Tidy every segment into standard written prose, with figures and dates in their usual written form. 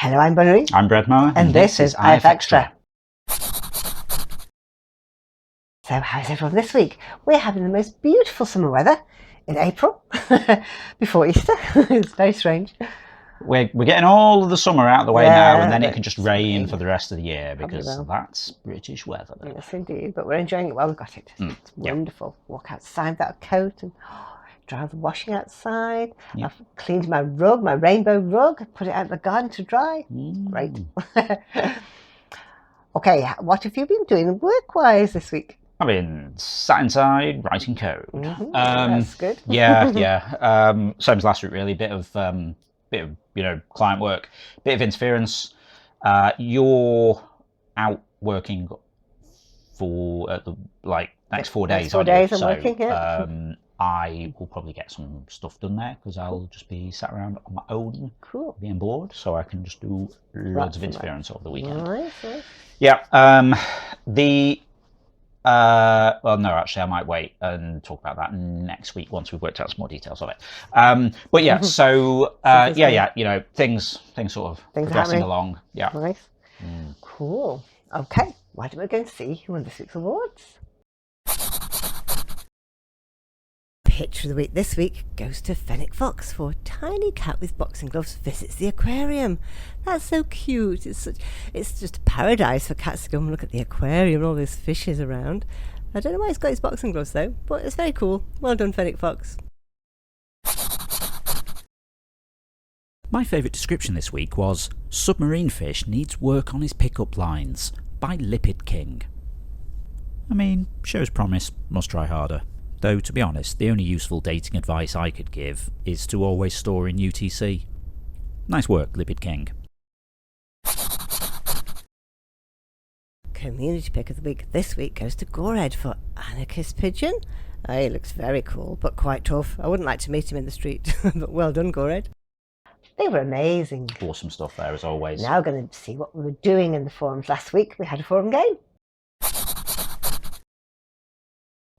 Hello, I'm Bonnie. I'm Brad Mower, and this is IFXtra. So how's everyone this week? We're having the most beautiful summer weather in April, before Easter. It's very strange. We're getting all of the summer out of the way now, and then it can just rain for the rest of the year, because that's British weather. Yes, indeed. But we're enjoying it while we've got it. It's wonderful. Walk outside without a coat and dry the washing outside. I've cleaned my rug, my rainbow rug, put it out in the garden to dry. Great. Okay, what have you been doing work-wise this week? I've been sat inside writing code. That's good. Yeah. Same as last week, really. Bit of client work, bit of interference. You're out working for the next 4 days. 4 days I'm working. Yeah. I will probably get some stuff done there because I'll just be sat around on my own, being bored, so I can just do loads of interference over the weekend. Nice. Yeah. Well, no, actually, I might wait and talk about that next week once we've worked out some more details of it. But yeah, so things sort of progressing along. Yeah. Nice. Cool. Okay. Why don't we go and see who won this week's awards? Picture of the week this week goes to Fennec Fox for Tiny Cat with Boxing Gloves visits the aquarium. That's so cute. It's just a paradise for cats to go and look at the aquarium and all those fishes around. I don't know why he's got his boxing gloves though, but it's very cool. Well done, Fennec Fox. My favourite description this week was "Submarine fish needs work on his pickup lines" by Lipid King. I mean, shows promise, must try harder. Though, to be honest, the only useful dating advice I could give is to always store in UTC. Nice work, Lipid King. Community pick of the week this week goes to Gorehead for Anarchist Pigeon. Oh, he looks very cool, but quite tough. I wouldn't like to meet him in the street, but well done, Gorehead. They were amazing. Awesome stuff there, as always. Now going to see what we were doing in the forums last week. We had a forum game.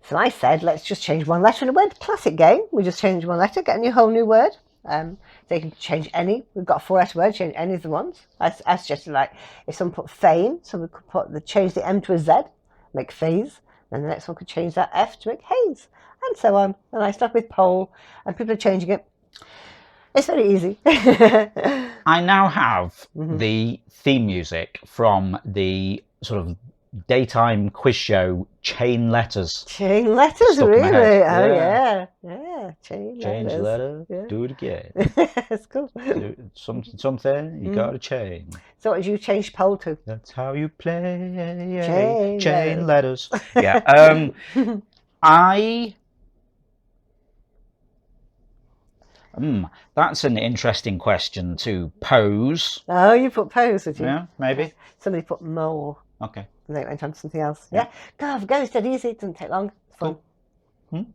So I said, let's just change one letter in a word. Classic game. We just change one letter, get a whole new word. So you can change any. We've got a 4-letter word, change any of the ones. I suggested, if someone put fame, so we could change the M to a Z, make phase. Then the next one could change that F to make haze, and so on. And I stuck with poll, and people are changing it. It's very easy. I now have the theme music from the sort of daytime quiz show Chain Letters. Chain Letters, really? Oh yeah. Change letter. Yeah. Do it again. That's cool. Something you gotta change. So what did you change poll to? That's how you play chain letters. Yeah. That's an interesting question to pose. Oh, you put pose, did you? Yeah, maybe. Somebody put mole. Okay. And then it went on to something else. Yeah. Go, it's dead easy. It doesn't take long. It's fun. Cool.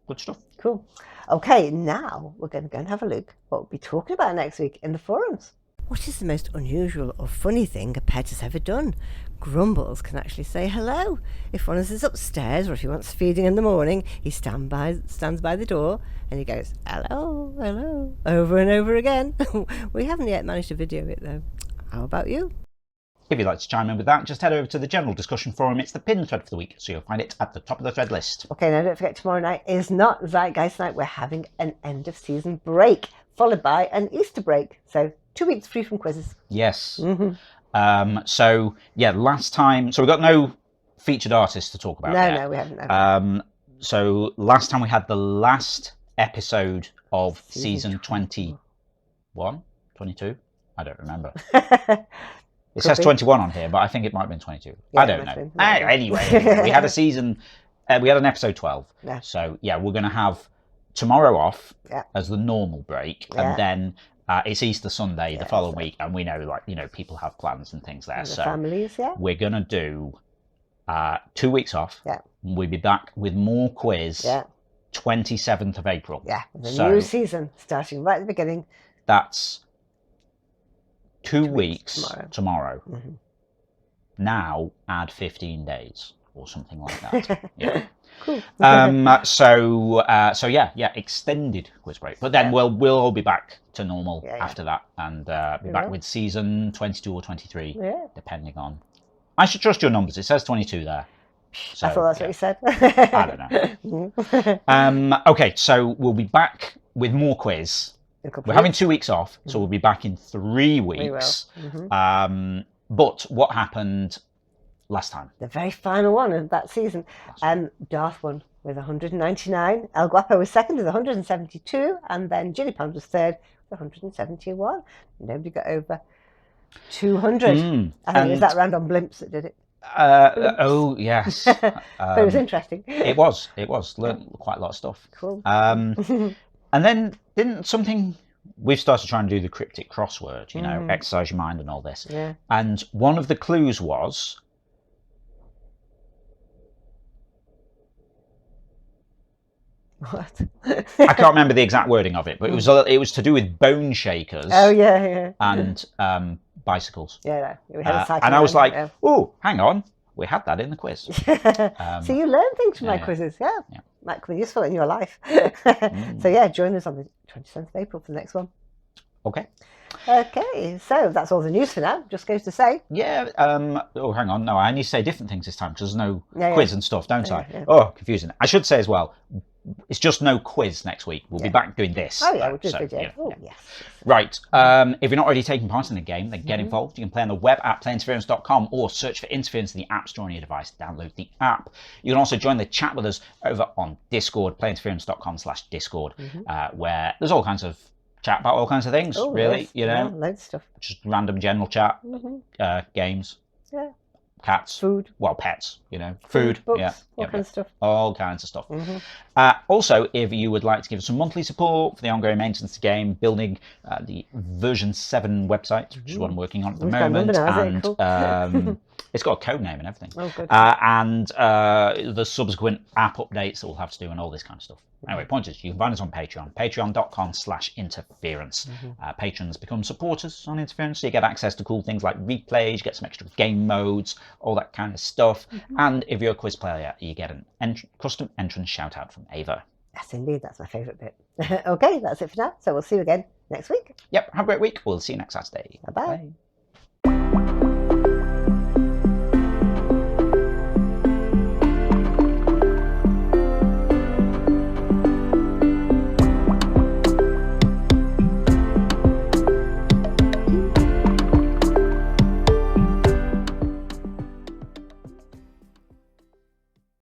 Good stuff. Cool. Okay, now we're going to go and have a look what we'll be talking about next week in the forums. What is the most unusual or funny thing a pet has ever done? Grumbles can actually say hello. If one of us is upstairs or if he wants feeding in the morning, he stands by the door and he goes, hello, hello, over and over again. We haven't yet managed to video it though. How about you? If you'd like to chime in with that, just head over to the general discussion forum. It's the pinned thread for the week, so you'll find it at the top of the thread list. Okay, now don't forget, tomorrow night is not Zeitgeist night. We're having an end of season break, followed by an Easter break. So 2 weeks free from quizzes. Yes. So yeah, last time, so we've got no featured artists to talk about yet. No, we haven't. No. So last time we had the last episode of season 21, 22. I don't remember. It says 21 on here, but I think it might have been 22. Yeah, I don't know. Anyway, we had a season, we had an episode 12. Yeah. So yeah, we're going to have tomorrow off as the normal break, and then it's Easter Sunday the following week, and we know, people have plans and things there. And so families, we're going to do 2 weeks off. Yeah. We'll be back with more quiz 27th of April. Yeah, with a new season starting right at the beginning. That's 2 weeks tomorrow. Now add 15 days. or something like that. Yeah. Cool. So yeah, extended quiz break. But then we'll all be back to normal after that, and be back with season 22 or 23, depending on. I should trust your numbers. It says 22 there. So, I thought that's what you said. I don't know. Okay, so we'll be back with more quiz. We're having 2 weeks off, so we'll be back in 3 weeks. But what happened last time? The very final one of that season. Darth won with 199. El Guapo was second with 172. And then Ginny Pound was third with 171. Nobody got over 200. I think it was that round on blimps that did it. Oh, yes. But it was interesting. It was. Learned quite a lot of stuff. Cool. And then didn't something... We've started trying to do the cryptic crossword, exercise your mind and all this. Yeah. And one of the clues was... What? I can't remember the exact wording of it, but it was to do with bone shakers. Oh, yeah. And bicycles. Yeah, we had a cycle. And I was like, oh, hang on. We had that in the quiz. So you learn things from my quizzes, yeah. Might come useful in your life. So yeah, join us on the 27th of April for the next one. Okay. Okay, so that's all the news for now. Just goes to say. Yeah. Oh, hang on. No, I need to say different things this time because there's no quiz and stuff, don't I? Yeah. Oh, confusing. I should say as well, it's just no quiz next week. We'll be back doing this. Oh, yeah, we'll do video. Yeah. Oh, yes. Right. If you're not already taking part in the game, then get involved. You can play on the web at playinterference.com or search for Interference in the App Store on your device. Download the app. You can also join the chat with us over on Discord, playinterference.com/Discord, where there's all kinds of chat about all kinds of things, really. Yes. Loads of stuff. Just random general chat, games. Yeah. Cats, food, well, pets, food, books, all kinds of stuff. All kinds of stuff. Also, if you would like to give us some monthly support for the ongoing maintenance of the game, building the version 7 website, which is what I'm working on at the moment, and it's got a code name and everything. Oh, good. And the subsequent app updates that we'll have to do and all this kind of stuff. Anyway, point is, you can find us on Patreon, patreon.com/interference. Patrons become supporters on Interference, so you get access to cool things like replays, you get some extra game modes, all that kind of stuff. And if you're a quiz player, you get an custom entrance shout out from Ava. Yes, indeed, that's my favourite bit. Okay, that's it for now. So we'll see you again next week. Yep, have a great week. We'll see you next Saturday. Bye-bye. Bye.